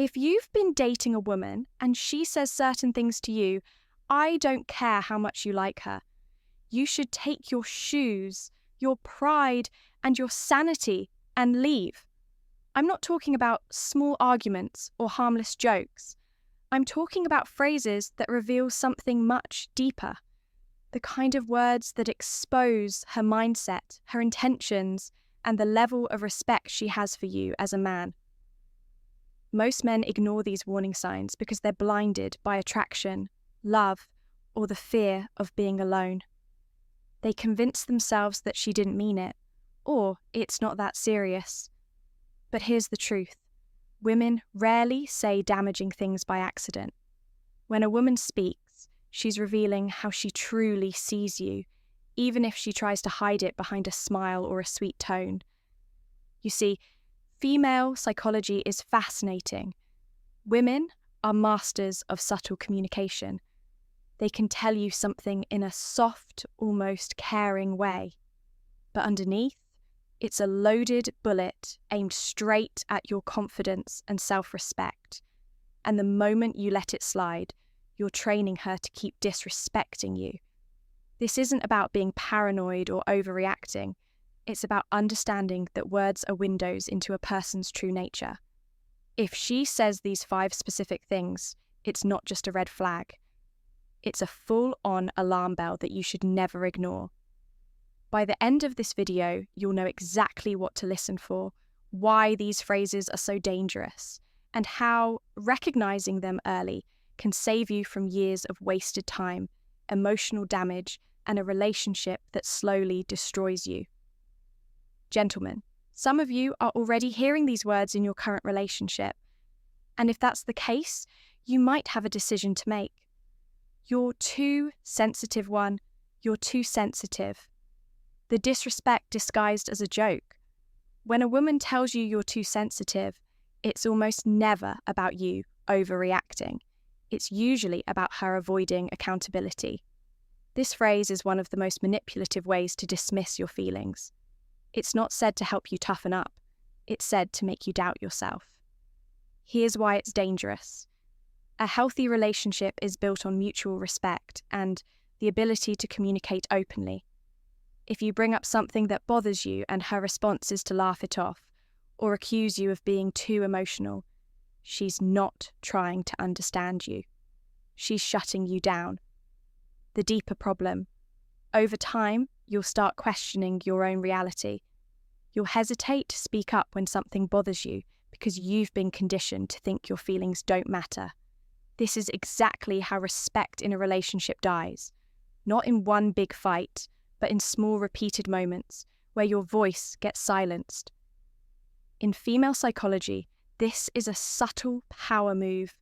If you've been dating a woman and she says certain things to you, I don't care how much you like her. You should take your shoes, your pride, and your sanity and leave. I'm not talking about small arguments or harmless jokes. I'm talking about phrases that reveal something much deeper. The kind of words that expose her mindset, her intentions, and the level of respect she has for you as a man. Most men ignore these warning signs because they're blinded by attraction, love, or the fear of being alone. They convince themselves that she didn't mean it, or it's not that serious. But here's the truth. Women rarely say damaging things by accident. When a woman speaks, she's revealing how she truly sees you, even if she tries to hide it behind a smile or a sweet tone. You see, female psychology is fascinating. Women are masters of subtle communication. They can tell you something in a soft, almost caring way. But underneath, it's a loaded bullet aimed straight at your confidence and self-respect. And the moment you let it slide, you're training her to keep disrespecting you. This isn't about being paranoid or overreacting. It's about understanding that words are windows into a person's true nature. If she says these 5 specific things, it's not just a red flag. It's a full-on alarm bell that you should never ignore. By the end of this video, you'll know exactly what to listen for, why these phrases are so dangerous, and how recognizing them early can save you from years of wasted time, emotional damage, and a relationship that slowly destroys you. Gentlemen, some of you are already hearing these words in your current relationship, and if that's the case, you might have a decision to make. You're too sensitive, one. You're too sensitive. The disrespect disguised as a joke. When a woman tells you you're too sensitive, it's almost never about you overreacting. It's usually about her avoiding accountability. This phrase is one of the most manipulative ways to dismiss your feelings. It's not said to help you toughen up. It's said to make you doubt yourself. Here's why it's dangerous. A healthy relationship is built on mutual respect and the ability to communicate openly. If you bring up something that bothers you and her response is to laugh it off or accuse you of being too emotional, she's not trying to understand you. She's shutting you down. The deeper problem. Over time, you'll start questioning your own reality. You'll hesitate to speak up when something bothers you because you've been conditioned to think your feelings don't matter. This is exactly how respect in a relationship dies. Not in one big fight, but in small repeated moments where your voice gets silenced. In female psychology, this is a subtle power move.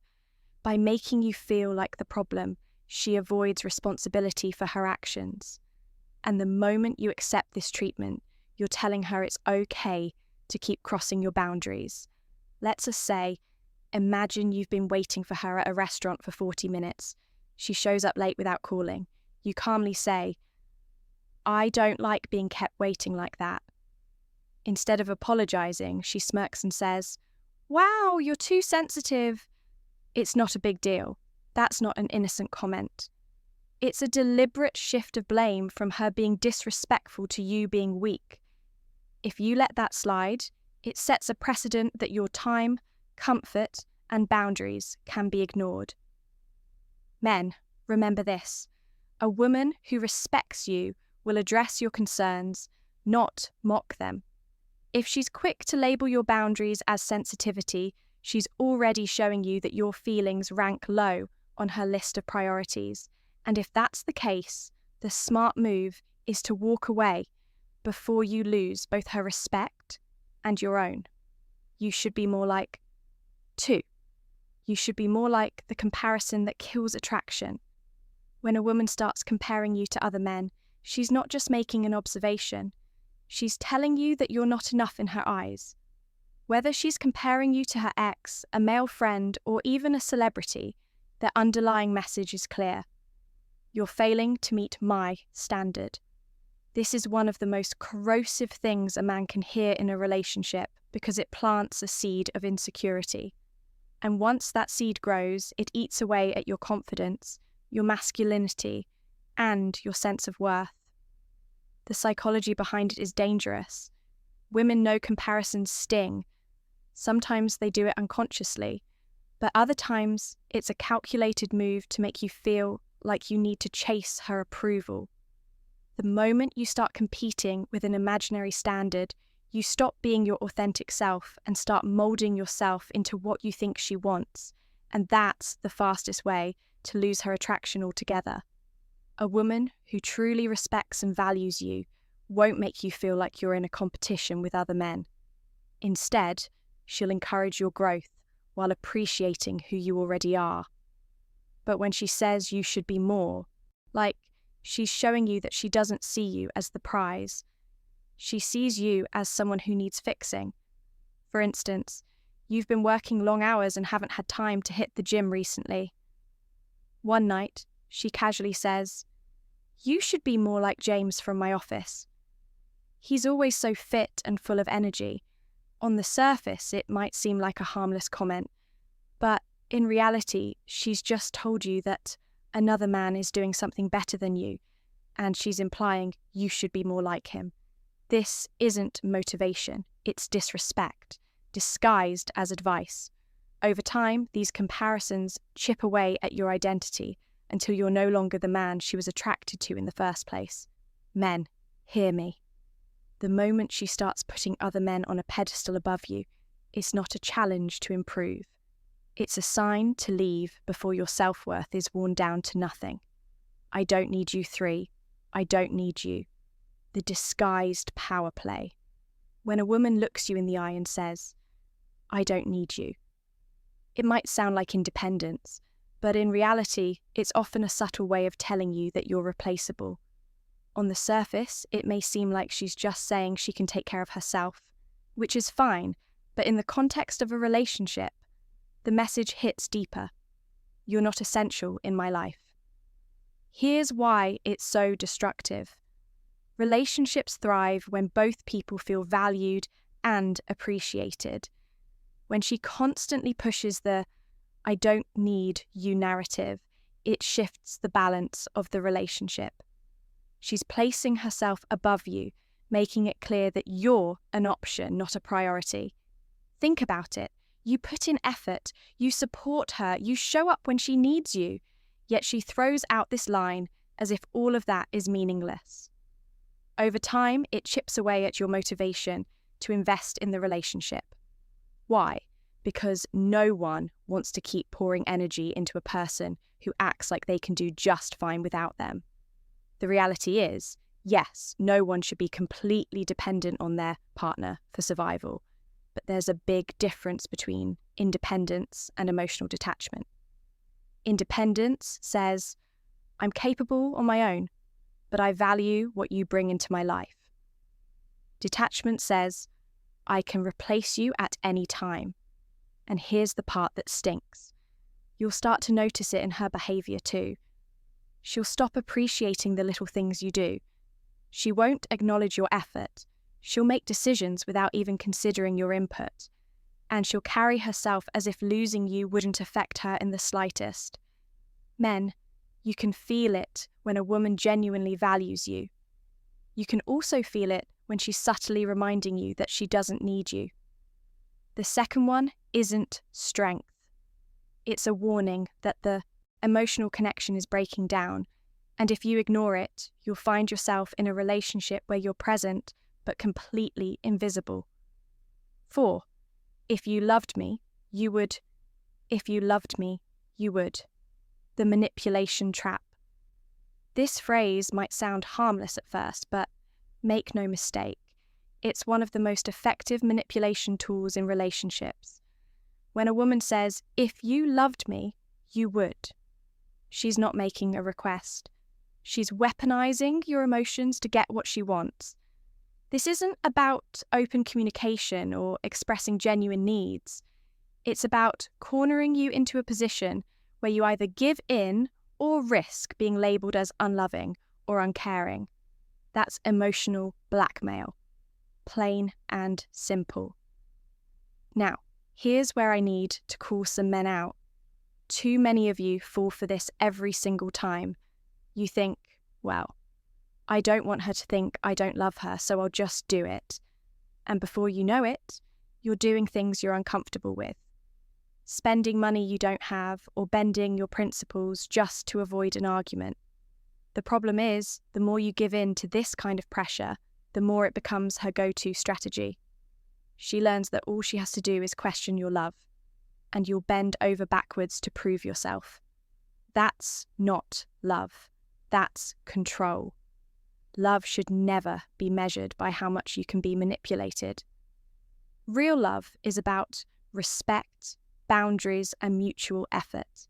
By making you feel like the problem, she avoids responsibility for her actions. And the moment you accept this treatment, you're telling her it's okay to keep crossing your boundaries. Let's just say, imagine you've been waiting for her at a restaurant for 40 minutes. She shows up late without calling. You calmly say, "I don't like being kept waiting like that." Instead of apologizing, she smirks and says, "Wow, you're too sensitive." It's not a big deal. That's not an innocent comment. It's a deliberate shift of blame from her being disrespectful to you being weak. If you let that slide, it sets a precedent that your time, comfort, and boundaries can be ignored. Men, remember this. A woman who respects you will address your concerns, not mock them. If she's quick to label your boundaries as sensitivity, she's already showing you that your feelings rank low on her list of priorities. And if that's the case, the smart move is to walk away before you lose both her respect and your own. You should be more like 2. You should be more like the comparison that kills attraction. When a woman starts comparing you to other men, she's not just making an observation. She's telling you that you're not enough in her eyes. Whether she's comparing you to her ex, a male friend, or even a celebrity, their underlying message is clear. You're failing to meet my standard. This is one of the most corrosive things a man can hear in a relationship because it plants a seed of insecurity. And once that seed grows, it eats away at your confidence, your masculinity, and your sense of worth. The psychology behind it is dangerous. Women know comparisons sting. Sometimes they do it unconsciously, but other times it's a calculated move to make you feel like you need to chase her approval. The moment you start competing with an imaginary standard, you stop being your authentic self and start molding yourself into what you think she wants, and that's the fastest way to lose her attraction altogether. A woman who truly respects and values you won't make you feel like you're in a competition with other men. Instead, she'll encourage your growth while appreciating who you already are. But when she says you should be more, like she's showing you that she doesn't see you as the prize. She sees you as someone who needs fixing. For instance, you've been working long hours and haven't had time to hit the gym recently. One night, she casually says, "You should be more like James from my office. He's always so fit and full of energy." On the surface, it might seem like a harmless comment, but in reality, she's just told you that another man is doing something better than you, and she's implying you should be more like him. This isn't motivation, it's disrespect, disguised as advice. Over time, these comparisons chip away at your identity until you're no longer the man she was attracted to in the first place. Men, hear me. The moment she starts putting other men on a pedestal above you, it's not a challenge to improve. It's a sign to leave before your self-worth is worn down to nothing. I don't need you 3. I don't need you. The disguised power play. When a woman looks you in the eye and says, "I don't need you," it might sound like independence, but in reality, it's often a subtle way of telling you that you're replaceable. On the surface, it may seem like she's just saying she can take care of herself, which is fine, but in the context of a relationship, the message hits deeper. You're not essential in my life. Here's why it's so destructive. Relationships thrive when both people feel valued and appreciated. When she constantly pushes the "I don't need you" narrative, it shifts the balance of the relationship. She's placing herself above you, making it clear that you're an option, not a priority. Think about it. You put in effort, you support her, you show up when she needs you, yet she throws out this line as if all of that is meaningless. Over time, it chips away at your motivation to invest in the relationship. Why? Because no one wants to keep pouring energy into a person who acts like they can do just fine without them. The reality is, yes, no one should be completely dependent on their partner for survival, but there's a big difference between independence and emotional detachment. Independence says, "I'm capable on my own, but I value what you bring into my life." Detachment says, "I can replace you at any time." And here's the part that stinks. You'll start to notice it in her behaviour too. She'll stop appreciating the little things you do. She won't acknowledge your effort. She'll make decisions without even considering your input. And she'll carry herself as if losing you wouldn't affect her in the slightest. Men, you can feel it when a woman genuinely values you. You can also feel it when she's subtly reminding you that she doesn't need you. The second one isn't strength. It's a warning that the emotional connection is breaking down, and if you ignore it, you'll find yourself in a relationship where you're present but completely invisible. 4. If you loved me, you would. If you loved me, you would. The manipulation trap. This phrase might sound harmless at first, but make no mistake, it's one of the most effective manipulation tools in relationships. When a woman says, "If you loved me, you would," she's not making a request. She's weaponizing your emotions to get what she wants. This isn't about open communication or expressing genuine needs. It's about cornering you into a position where you either give in or risk being labelled as unloving or uncaring. That's emotional blackmail. Plain and simple. Now, Here's where I need to call some men out. Too many of you fall for this every single time. You think, well, I don't want her to think I don't love her, so I'll just do it. And before you know it, you're doing things you're uncomfortable with. Spending money you don't have or bending your principles just to avoid an argument. The problem is, the more you give in to this kind of pressure, the more it becomes her go-to strategy. She learns that all she has to do is question your love, and you'll bend over backwards to prove yourself. That's not love. That's control. Love should never be measured by how much you can be manipulated. Real love is about respect, boundaries, and mutual effort.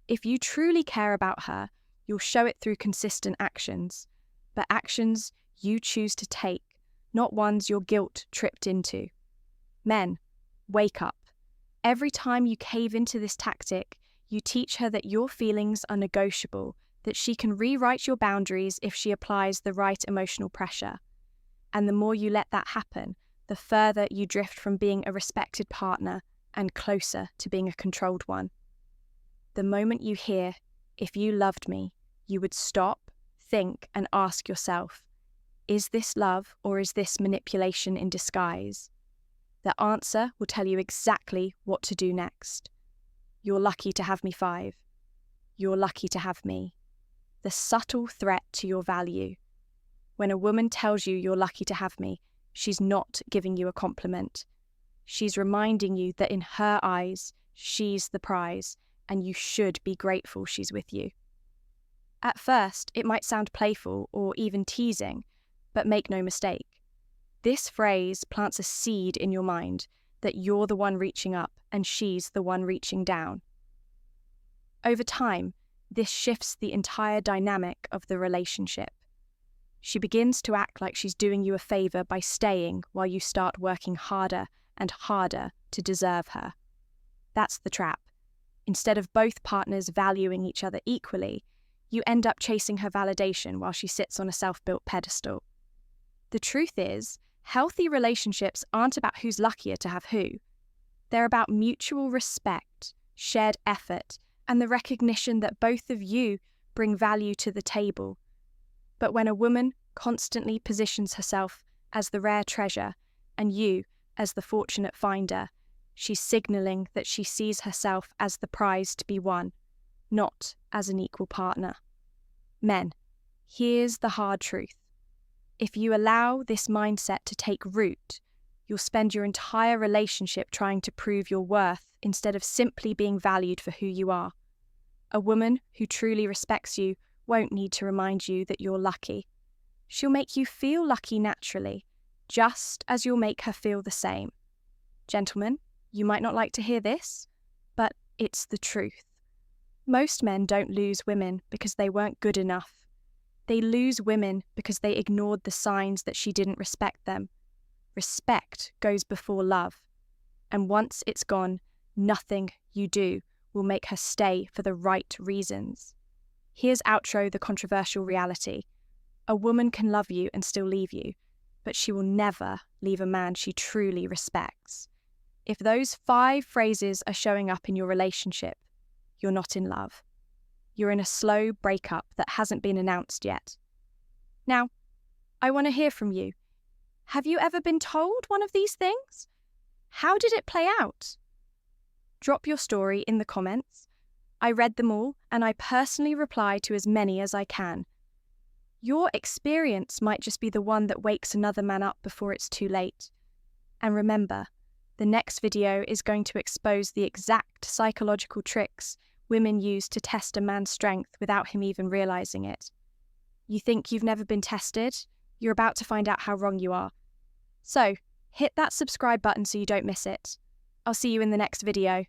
If you truly care about her, you'll show it through consistent actions, but actions you choose to take, not ones your guilt tripped into. Men, wake up. Every time you cave into this tactic, you teach her that your feelings are negotiable, that she can rewrite your boundaries if she applies the right emotional pressure. And the more you let that happen, the further you drift from being a respected partner and closer to being a controlled one. The moment you hear, "If you loved me," you would stop, think, and ask yourself, is this love or is this manipulation in disguise? The answer will tell you exactly what to do next. You're lucky to have me 5. You're lucky to have me. The subtle threat to your value. When a woman tells you you're lucky to have me, she's not giving you a compliment. She's reminding you that in her eyes, she's the prize, and you should be grateful she's with you. At first, it might sound playful or even teasing, but make no mistake. This phrase plants a seed in your mind that you're the one reaching up and she's the one reaching down. Over time, this shifts the entire dynamic of the relationship. She begins to act like she's doing you a favor by staying while you start working harder and harder to deserve her. That's the trap. Instead of both partners valuing each other equally, you end up chasing her validation while she sits on a self-built pedestal. The truth is, healthy relationships aren't about who's luckier to have who. They're about mutual respect, shared effort, and the recognition that both of you bring value to the table. But when a woman constantly positions herself as the rare treasure and you as the fortunate finder, she's signaling that she sees herself as the prize to be won, not as an equal partner. Men, here's the hard truth. If you allow this mindset to take root, you'll spend your entire relationship trying to prove your worth instead of simply being valued for who you are. A woman who truly respects you won't need to remind you that you're lucky. She'll make you feel lucky naturally, just as you'll make her feel the same. Gentlemen, you might not like to hear this, but it's the truth. Most men don't lose women because they weren't good enough. They lose women because they ignored the signs that she didn't respect them. Respect goes before love. And once it's gone, nothing you do will make her stay for the right reasons. Here's outro the controversial reality. A woman can love you and still leave you, but she will never leave a man she truly respects. If those 5 phrases are showing up in your relationship, you're not in love. You're in a slow breakup that hasn't been announced yet. Now, I want to hear from you. Have you ever been told one of these things? How did it play out? Drop your story in the comments. I read them all, and I personally reply to as many as I can. Your experience might just be the one that wakes another man up before it's too late. And remember, the next video is going to expose the exact psychological tricks women use to test a man's strength without him even realizing it. You think you've never been tested? You're about to find out how wrong you are. So, hit that subscribe button so you don't miss it. I'll see you in the next video.